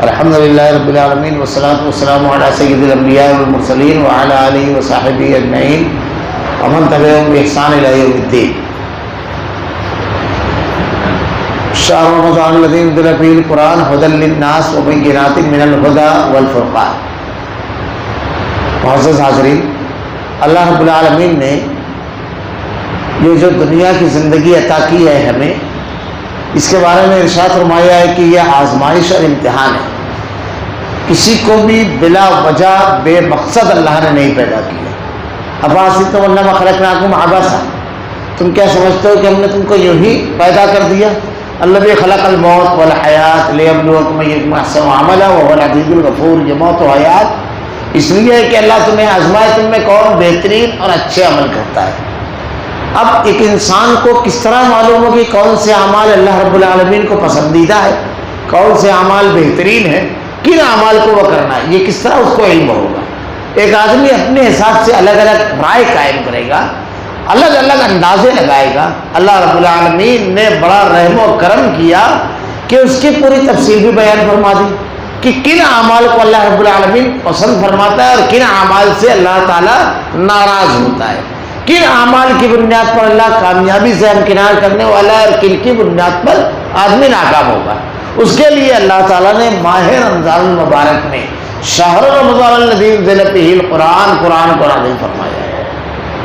الحمدللہ رب العالمین والصلاة والسلام علی سید الانبیاء والمرسلین وعلی آلہ وصحبہ اجمعین ومن تبعہم بإحسان الی یوم الدین۔ شہر رمضان الذی انزل فیہ القرآن ھدی للناس وبینات من الھدی والفرقان۔ معزز حاضرین، اللہ رب العالمین نے یہ جو دنیا کی زندگی عطا کی ہے ہمیں، اس کے بارے میں ارشاد فرمایا ہے کہ یہ آزمائش اور امتحان ہے۔ کسی کو بھی بلا وجہ بے مقصد اللہ نے نہیں پیدا کیا۔ افحسبتم انما خلقناکم عبثا، تم کیا سمجھتے ہو کہ ہم نے تم کو یوں ہی پیدا کر دیا؟ الذی خلق الموت والحیات لیبلوکم ایکم احسن عملا وهو العزیز الغفور۔ یہ موت و حیات اس لیے ہے کہ اللہ تمہیں آزمائے تم میں کون بہترین اور اچھے عمل کرتا ہے۔ اب ایک انسان کو کس طرح معلوم ہو کہ کون سے اعمال اللہ رب العالمین کو پسندیدہ ہے، کون سے اعمال بہترین ہیں، کن اعمال کو وہ کرنا ہے، یہ کس طرح اس کو علم ہوگا؟ ایک آدمی اپنے حساب سے الگ الگ رائے قائم کرے گا، الگ الگ اندازے لگائے گا۔ اللہ رب العالمین نے بڑا رحم و کرم کیا کہ اس کی پوری تفصیل بھی بیان فرما دی کہ کن اعمال کو اللہ رب العالمین پسند فرماتا ہے اور کن اعمال سے اللہ تعالیٰ ناراض ہوتا ہے، کن اعمال کی بنیاد پر اللہ کامیابی سے ہمکنار کرنے والا ہے اور کن کی بنیاد پر آدمی ناکام ہوگا۔ اس کے لیے اللہ تعالیٰ نے ماہ رمضان المبارک میں شہر رمضان الذی انزل فیہ القرآن، قرآن کو نازل فرمایا ہے۔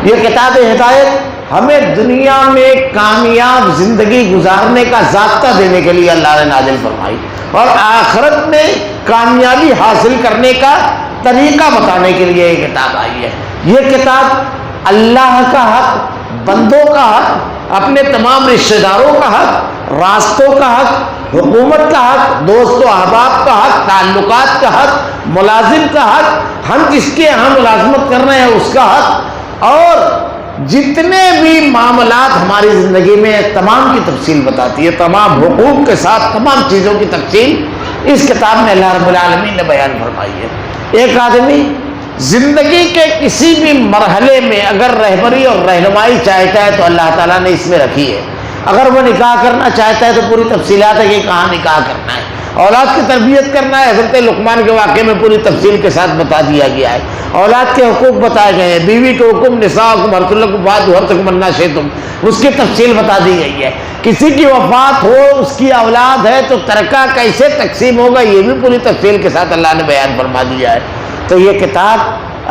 یہ کتاب ہدایت ہمیں دنیا میں کامیاب زندگی گزارنے کا ضابطہ دینے کے لیے اللہ نے نازل فرمائی، اور آخرت میں کامیابی حاصل کرنے کا طریقہ بتانے کے لیے یہ کتاب آئی ہے۔ یہ کتاب اللہ کا حق، بندوں کا حق، اپنے تمام رشتہ داروں کا حق، راستوں کا حق، حکومت کا حق، دوست و احباب کا حق، تعلقات کا حق، ملازم کا حق، ہم جس کے یہاں ملازمت کر رہے ہیں اس کا حق، اور جتنے بھی معاملات ہماری زندگی میں تمام کی تفصیل بتاتی ہے، تمام حقوق کے ساتھ تمام چیزوں کی تفصیل اس کتاب میں اللہ رب العالمین نے بیان فرمائی ہے۔ ایک آدمی زندگی کے کسی بھی مرحلے میں اگر رہبری اور رہنمائی چاہتا ہے تو اللہ تعالیٰ نے اس میں رکھی ہے۔ اگر وہ نکاح کرنا چاہتا ہے تو پوری تفصیلات ہے کہ کہاں نکاح کرنا ہے، اولاد کی تربیت کرنا ہے، حضرت لقمان کے واقعے میں پوری تفصیل کے ساتھ بتا دیا گیا ہے، اولاد کے حقوق بتائے گئے ہیں، بیوی کے حکم، نساءکم حرث لکم فأتوا حرثکم انا شئتم، اس کی تفصیل بتا دی گئی ہے۔ کسی کی وفات ہو، اس کی اولاد ہے تو ترکہ کیسے تقسیم ہوگا یہ بھی پوری تفصیل کے ساتھ اللہ نے بیان فرما دیا ہے۔ تو یہ کتاب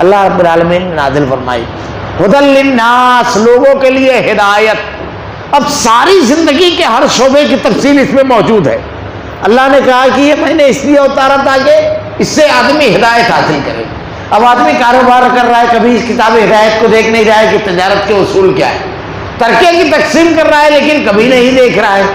اللہ رب العالمین نے نازل فرمائی، ھدی للناس، لوگوں کے لیے ہدایت۔ اب ساری زندگی کے ہر شعبے کی تفصیل اس میں موجود ہے۔ اللہ نے کہا کہ یہ میں نے اس لیے اتارا تاکہ اس سے آدمی ہدایت حاصل کرے۔ اب آدمی کاروبار کر رہا ہے، کبھی اس کتاب ہدایت کو دیکھ نہیں رہا ہے کہ تجارت کے اصول کیا ہے، ترکے کی تقسیم کر رہا ہے لیکن کبھی نہیں دیکھ رہا ہے،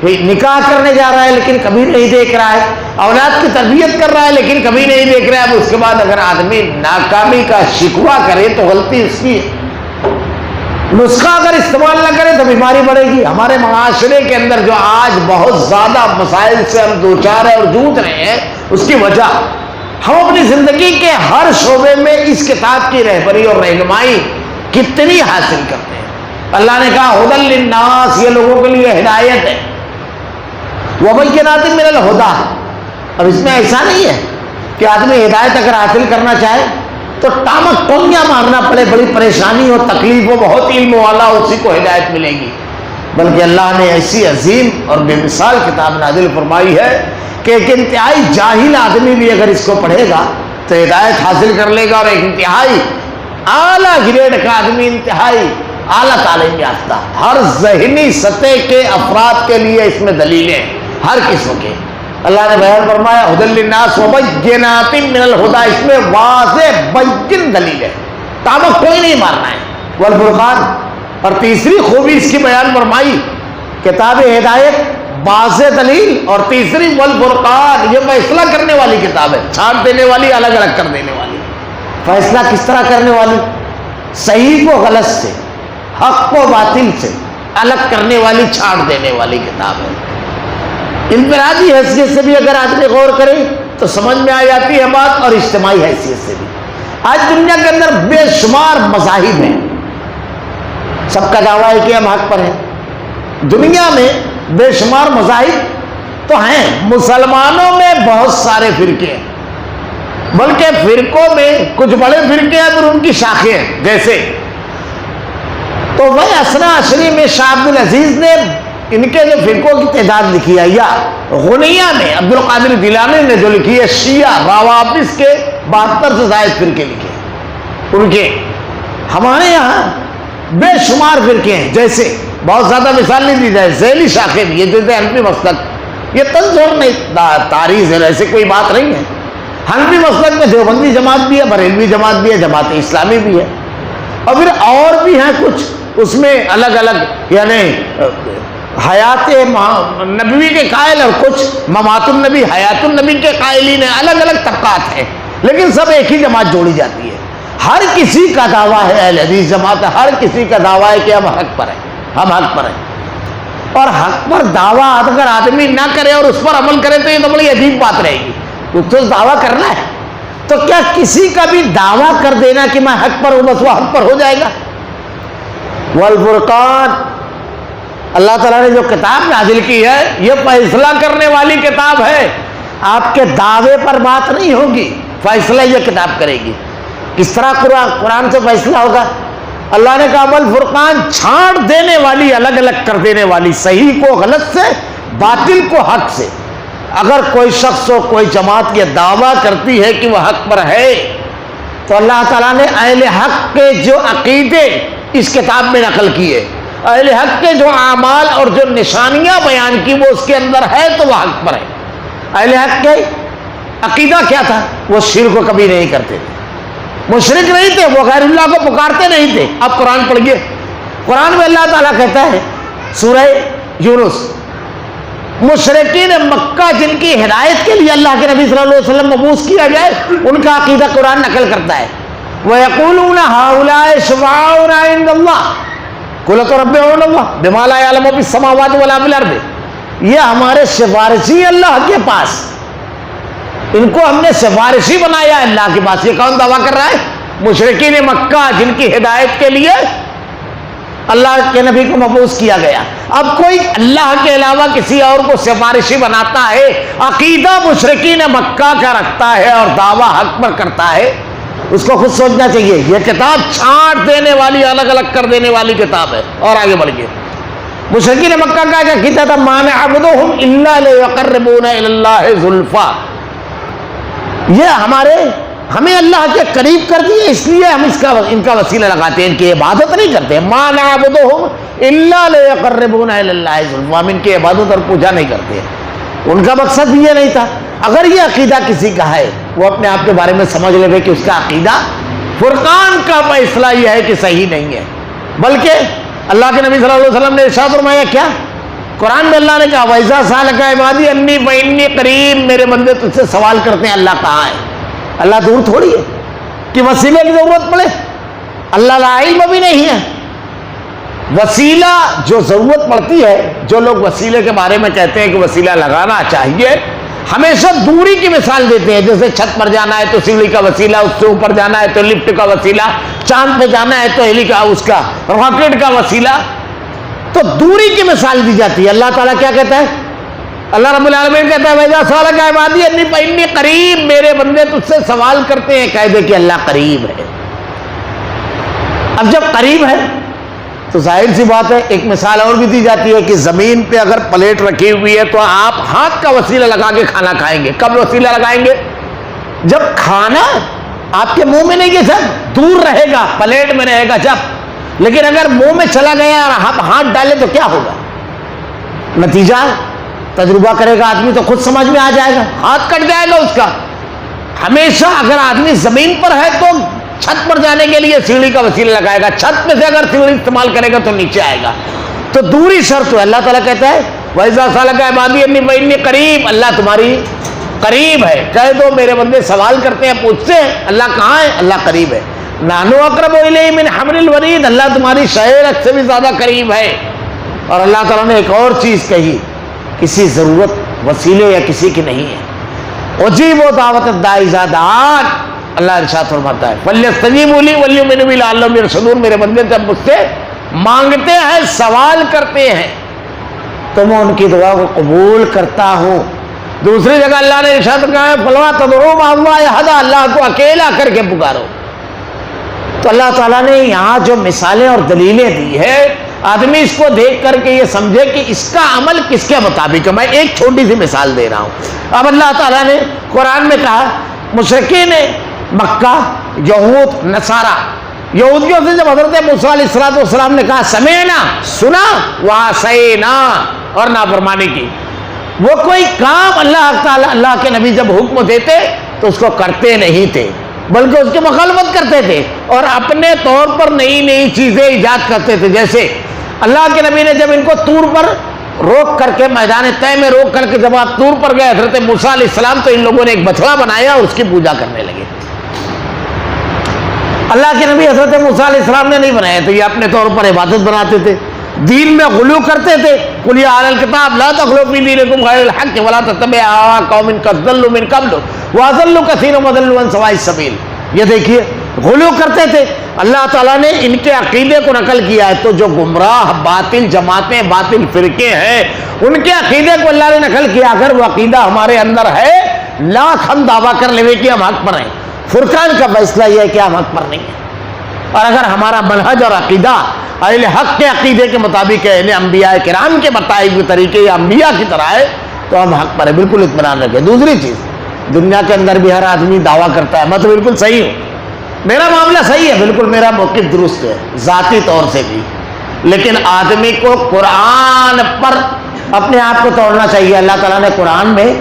نکاح کرنے جا رہا ہے لیکن کبھی نہیں دیکھ رہا ہے، اولاد کی تربیت کر رہا ہے لیکن کبھی نہیں دیکھ رہا ہے۔ اب اس کے بعد اگر آدمی ناکامی کا شکوہ کرے تو غلطی اس کی ہے، نسخہ اگر استعمال نہ کرے تو بیماری بڑھے گی۔ ہمارے معاشرے کے اندر جو آج بہت زیادہ مسائل سے ہم دوچار ہیں اور جوجھ رہے ہیں، اس کی وجہ ہم اپنی زندگی کے ہر شعبے میں اس کتاب کی رہبری اور رہنمائی کتنی حاصل کرتے ہیں۔ اللہ نے کہا ھدی للناس، یہ لوگوں کے لیے ہدایت ہے، وبینات من الھدی۔ اب اس میں ایسا نہیں ہے کہ آدمی ہدایت اگر حاصل کرنا چاہے تو ٹامک ٹونیاں مارنا پڑے، بڑی پریشانی ہو، تکلیف ہو، بہت علم والا اسی کو ہدایت ملے گی، بلکہ اللہ نے ایسی عظیم اور بے مثال کتاب نازل فرمائی ہے کہ ایک انتہائی جاہل آدمی بھی اگر اس کو پڑھے گا تو ہدایت حاصل کر لے گا، اور ایک انتہائی اعلیٰ گریڈ کا آدمی، انتہائی اعلیٰ تعلیم یافتہ، ہر ذہنی سطح کے افراد کے لیے اس میں دلیلیں ہر قسم کے۔ اللہ نے بیان فرمایا ھدی للناس وبینات من الھدی، اس میں واضح بین دلیل ہے، ٹامک کوئی نہیں مارنا ہے، والفرقان۔ اور تیسری خوبی اس کی بیان فرمائی، کتاب ہدایت واضح دلیل، اور تیسری والفرقان، یہ فیصلہ کرنے والی کتاب ہے، چھانٹ دینے والی، الگ الگ کر دینے والی۔ فیصلہ کس طرح کرنے والی؟ صحیح کو غلط سے، حق کو باطل سے الگ کرنے والی، چھانٹ دینے والی کتاب ہے۔ انفرادی حیثیت سے بھی اگر آدمی غور کرے تو سمجھ میں آ جاتی ہے بات، اور اجتماعی حیثیت سے بھی۔ آج دنیا کے اندر بے شمار مذاہب ہیں، سب کا دعویٰ ہے کہ ہم حق پر ہیں۔ دنیا میں بے شمار مذاہب تو ہیں مسلمانوں میں بہت سارے فرقے ہیں، بلکہ فرقوں میں کچھ بڑے فرقے ہیں اور ان کی شاخیں ہیں. جیسے تو وہ اسنا عشری میں شاہ عبد العزیز نے ان کے جو فرقوں کی تعداد لکھی ہے، یا غنیہ نے عبد القادر جیلانی نے جو لکھی ہے، شیعہ روافض کے 72 سے زائد فرقے لکھے ان کے. ہمارے یہاں بے شمار فرقے ہیں، جیسے بہت زیادہ مثال نہیں دی جائے، ذیلی شاخیں بھی ہے جیسے حنفی مسلک، یہ تنظور نہیں تاریخ ہے، ایسے کوئی بات نہیں ہے. حنفی مسلک میں دیوبندی جماعت بھی ہے، بریلوی جماعت بھی ہے، جماعت اسلامی بھی ہے، اور پھر اور بھی ہیں کچھ اس میں الگ الگ، یعنی حیات نبوی کے قائل اور کچھ ممات النبی حیات النبی کے قائلین ہیں. الگ الگ طبقات ہیں، لیکن سب ایک ہی جماعت جوڑی جاتی ہے. ہر کسی کا دعویٰ ہے، اہل حدیث جماعت ہے، ہر کسی کا دعویٰ ہے کہ ہم حق پر ہیں، ہم حق پر ہیں. اور حق پر دعویٰ اگر آدمی نہ کرے اور اس پر عمل کرے تو یہ تو بڑی عجیب بات رہے گی. تو دعویٰ کرنا ہے تو کیا کسی کا بھی دعویٰ کر دینا کہ میں حق پر ہوں بس وہ حق پر ہو جائے گا؟ والفرقان، اللہ تعالیٰ نے جو کتاب نازل کی ہے یہ فیصلہ کرنے والی کتاب ہے. آپ کے دعوے پر بات نہیں ہوگی، فیصلہ یہ کتاب کرے گی. کس طرح قرآن سے فیصلہ ہوگا؟ اللہ نے کہا والفرقان، چھانٹ دینے والی، الگ الگ کر دینے والی، صحیح کو غلط سے، باطل کو حق سے. اگر کوئی شخص ہو، کوئی جماعت یہ دعویٰ کرتی ہے کہ وہ حق پر ہے تو اللہ تعالیٰ نے اہل حق کے جو عقیدے اس کتاب میں نقل کیے، اہل حق کے جو اعمال اور جو نشانیاں بیان کی وہ اس کے اندر ہے تو وہ حق پر ہے. اہل حق کے عقیدہ کیا تھا؟ وہ شرک کو کبھی نہیں کرتے تھے، مشرک نہیں تھے، وہ غیر اللہ کو پکارتے نہیں تھے. اب قرآن پڑھیے، قرآن میں اللہ تعالیٰ کہتا ہے سورہ یونس، مشرکین مکہ جن کی ہدایت کے لیے اللہ کے نبی صلی اللہ علیہ وسلم مبعوث کیا جائے ان کا عقیدہ قرآن نقل کرتا ہے. وَيَقُولُونَ هَؤُلَاءِ شُفَعَاؤُنَا عِندَ اللَّهِ قُلْ تُنَبِّئُونَ اللَّهَ بِمَا لَا يَعْلَمُ فِي السَّمَاوَاتِ وَلَا فِي الْأَرْضِ. یہ ہمارے سفارشی اللہ کے پاس، ان کو ہم نے سفارشی بنایا ہے اللہ کے پاس. یہ کون دعویٰ کر رہا ہے؟ مشرکین مکہ جن کی ہدایت کے لیے اللہ کے نبی کو مبعوث کیا گیا. اب کوئی اللہ کے علاوہ کسی اور کو سفارشی بناتا ہے، عقیدہ مشرکین مکہ کا رکھتا ہے اور دعویٰ حق پر کرتا ہے، اس کو خود سوچنا چاہیے. یہ کتاب چھانٹ دینے والی، الگ الگ کر دینے والی کتاب ہے. اور آگے بڑھیے، مشرکین مکہ کا کیا کہتا تھا؟ مَا نَعْبُدُهُمْ إِلَّا لِيُقَرِّبُونَ إِلَى اللَّهِ زُلْفَىٰ. یہ ہمیں اللہ کے قریب کر دیے اس لیے ہم ان کا وسیلہ لگاتے ہیں، ان کی عبادت نہیں کرتے. مَا نَعْبُدُهُمْ إِلَّا لِيُقَرِّبُونَ إِلَى اللَّهِ زُلْفَىٰ. ہم ان کی عبادت اور پوجا نہیں کرتے. ان کا مقصد بھی یہ نہیں تھا. اگر یہ عقیدہ کسی کا ہے وہ اپنے آپ کے بارے میں سمجھ لے کہ اس کا عقیدہ، فرقان کا فیصلہ یہ ہے کہ صحیح نہیں ہے. بلکہ اللہ کے نبی صلی اللہ علیہ وسلم نے ارشاد فرمایا کیا؟ قرآن میں اللہ نے کہا وَإِذَا سَأَلَكَ عِبَادِي عَنِّي فَإِنِّي قَرِيبٌ. میرے بندے تجھ سے سوال کرتے ہیں اللہ کہاں ہے. اللہ دور تھوڑی ہے کہ وسیلے کی ضرورت پڑے. اللہ لا علم بھی نہیں ہے. وسیلہ جو ضرورت پڑتی ہے، جو لوگ وسیلے کے بارے میں کہتے ہیں کہ وسیلہ لگانا چاہیے، ہمیشہ دوری کی مثال دیتے ہیں. جیسے چھت پر جانا ہے تو سیڑھی کا وسیلہ، اس سے اوپر جانا ہے تو لفٹ کا وسیلہ، چاند پہ جانا ہے تو اس کا راکٹ کا وسیلہ. تو دوری کی مثال دی جاتی ہے. اللہ تعالیٰ کیا کہتا ہے؟ اللہ رب العالمین کہتا ہے وَإِذَا سَأَلَكَ عِبَادِي عَنِّي فَإِنِّي قَرِيبٌ. میرے بندے تجھ سے سوال کرتے ہیں، کہہ دے کہ اللہ قریب ہے. اب جب قریب ہے تو ظاہر سی بات ہے، ایک مثال اور بھی دی جاتی ہے کہ زمین پہ اگر پلیٹ رکھی ہوئی ہے تو آپ ہاتھ کا وسیلہ لگا کے کھانا کھائیں گے. کب وسیلہ لگائیں گے؟ جب کھانا آپ کے منہ میں نہیں گیا، جب دور رہے گا، پلیٹ میں رہے گا جب. لیکن اگر منہ میں چلا گیا اور آپ ہاتھ ڈالے تو کیا ہوگا؟ نتیجہ تجربہ کرے گا آدمی تو خود سمجھ میں آ جائے گا، ہاتھ کٹ جائے گا اس کا. ہمیشہ اگر آدمی زمین پر ہے تو چھت پر جانے کے لیے سیڑھی کا وسیلہ لگائے گا، چھت پہ سے اگر سیڑھی استعمال کرے گا تو نیچے آئے گا. تو دوری شرط ہے. اللہ تعالیٰ کہتا ہے وَإِذَا سَأَلَكَ عِبَادِي عَنِّي فَإِنِّي قَرِيبٌ. اللہ تمہاری قریب ہے. کہہ دو میرے بندے سوال کرتے ہیں، پوچھتے ہیں اللہ کہاں ہے؟ اللہ قریب ہے. نَحْنُ أَقْرَبُ إِلَيْهِ مِنْ حَبْلِ الْوَرِيدِ. اللہ تمہاری شہرت سے بھی زیادہ قریب ہے. اور اللہ تعالیٰ نے ایک اور چیز کہی، کسی ضرورت وسیلے یا کسی کی نہیں ہے. اجیبوا دعوت الداعی اذا دعان. اللہ ارشاد فرماتا ہے فَلْيَسْتَجِیبُوا لِی وَلْیُؤْمِنُوا بِی لَعَلَّهُمْ یرشدون. میرے بندے جب مجھ سے مانگتے ہیں، سوال کرتے ہیں تو میں ان کی دعا کو قبول کرتا ہوں۔ دوسری جگہ اللہ نے ارشاد کہا ہے فَلَا تَدْعُوا مَعَ اللَّهِ أَحَدًا، اللہ کو اکیلا کر کے پکارو۔ تو اللہ تعالیٰ نے یہاں جو مثالیں اور دلیلیں دی ہے، آدمی اس کو دیکھ کر کے یہ سمجھے کہ اس کا عمل کس کے مطابق ہے۔ میں ایک چھوٹی سی مثال دے رہا ہوں۔ اب اللہ تعالیٰ نے قرآن میں کہا مشرکین مکہ، یہود، نصارہ، یہودیوں سے جب حضرت موسیٰ علیہ السلام نے کہا سمعنا، سنا، وعصینا، اور نافرمانی کی، وہ کوئی کام اللہ کے نبی جب حکم دیتے تو اس کو کرتے نہیں تھے، بلکہ اس کی مخالفت کرتے تھے اور اپنے طور پر نئی نئی چیزیں ایجاد کرتے تھے۔ جیسے اللہ کے نبی نے جب ان کو طور پر روک کر کے، میدان طے میں روک کر کے جب آپ طور پر گئے حضرت موسیٰ علیہ السلام، تو ان لوگوں نے ایک بچڑا بنایا اور اس کی پوجا کرنے لگے۔ اللہ کے نبی حضرت موسیٰ علیہ السلام نے نہیں بنایا تھے، یہ اپنے طور پر عبادت بناتے تھے، دین میں غلو کرتے تھے۔ قُلْ يَا أَهْلَ الْكِتَابِ لَا تَغْلُوا فِي دِينِكُمْ غَيْرَ الْحَقِّ وَلَا تَتَّبِعُوا أَهْوَاءَ قَوْمٍ قَدْ ضَلُّوا مِنْ قَبْلُ وَأَضَلُّوا كَثِيرًا وَضَلُّوا عَنْ سَوَاءِ السَّبِيلِ۔ یہ دیکھیے غلو کرتے تھے۔ اللہ تعالیٰ نے ان کے عقیدے کو نقل کیا ہے، تو جو گمراہ باطل جماعتیں، باطل فرقے ہیں، ان کے عقیدے کو اللہ نے نقل کیا۔ اگر وہ عقیدہ ہمارے اندر ہے، لاکھ ہم دعویٰ کر لیں کہ ہم حق پر ہیں، فرقان کا فیصلہ یہ ہے کہ ہم حق پر نہیں ہیں۔ اور اگر ہمارا منہج اور عقیدہ اہل حق کے عقیدے کے مطابق ہے، اہل انبیاء کرام کے بتائے ہوئے طریقے یا انبیاء کی طرح ہے، تو ہم حق پر ہیں، بالکل اطمینان رکھیں۔ دوسری چیز، دنیا کے اندر بھی ہر آدمی دعویٰ کرتا ہے میں تو بالکل صحیح ہوں، میرا معاملہ صحیح ہے، بالکل میرا موقف درست ہے، ذاتی طور سے بھی، لیکن آدمی کو قرآن پر اپنے آپ کو توڑنا چاہیے۔ اللہ تعالیٰ نے قرآن میں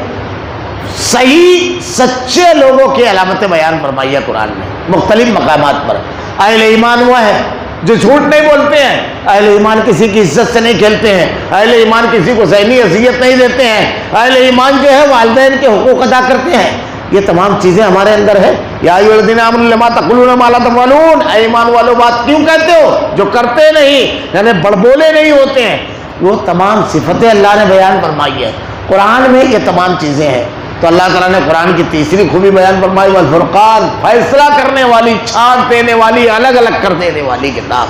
صحیح سچے لوگوں کی علامتیں بیان فرمائی ہے، قرآن میں مختلف مقامات پر۔ اہل ایمان وہ ہے جو جھوٹ نہیں بولتے ہیں، اہل ایمان کسی کی عزت سے نہیں کھیلتے ہیں، اہل ایمان کسی کو ذہنی اذیت نہیں دیتے ہیں، اہل ایمان جو ہے والدین کے حقوق ادا کرتے ہیں۔ یہ تمام چیزیں ہمارے اندر ہے۔ یا ایھا الذین آمنوا لما تقولون ما لا تفعلون، اے ایمان والو بات کیوں کہتے ہو جو کرتے نہیں، یعنی بڑبولے نہیں ہوتے ہیں۔ وہ تمام صفتیں اللہ نے بیان فرمائی ہے قرآن میں، یہ تمام چیزیں ہیں۔ تو اللہ تعالیٰ نے قرآن کی تیسری خوبی بیان فرمائی والفرقان، فیصلہ کرنے والی، چھانٹ دینے والی، الگ الگ کر دینے والی کتاب۔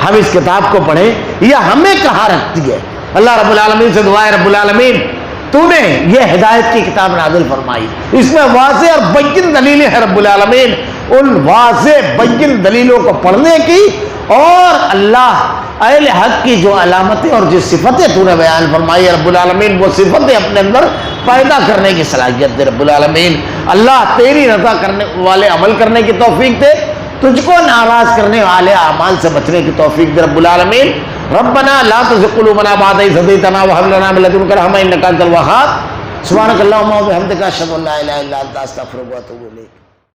ہم اس کتاب کو پڑھیں، یہ ہمیں کہاں رکھتی ہے۔ اللہ رب العالمین سے دعا ہے رب العالمین تو نے یہ ہدایت کی کتاب نازل فرمائی، اس میں واضح اور بین دلیلیں ہیں رب العالمین، ان واضح بین دلیلوں کو پڑھنے کی اور اللہ اہل حق کی جو علامتیں اور جو صفتیں تو نے بیان فرمائی ہے رب العالمین، وہ صفتیں اپنے اندر پیدا کرنے کی صلاحیت دے رب العالمین۔ اللہ تیری رضا کرنے والے عمل کرنے کی توفیق دے، تجھ کو ناراض کرنے والے اعمال سے بچنے کی توفیق دے رب العالمین۔ ربنا لا تزغ قلوبنا بعد إذ هديتنا وهب لنا من لدنك رحمة إنك أنت الوهاب۔ سبحانك اللهم وبحمدك أشهد أن لا إله إلا أنت أستغفرك وأتوب إليك۔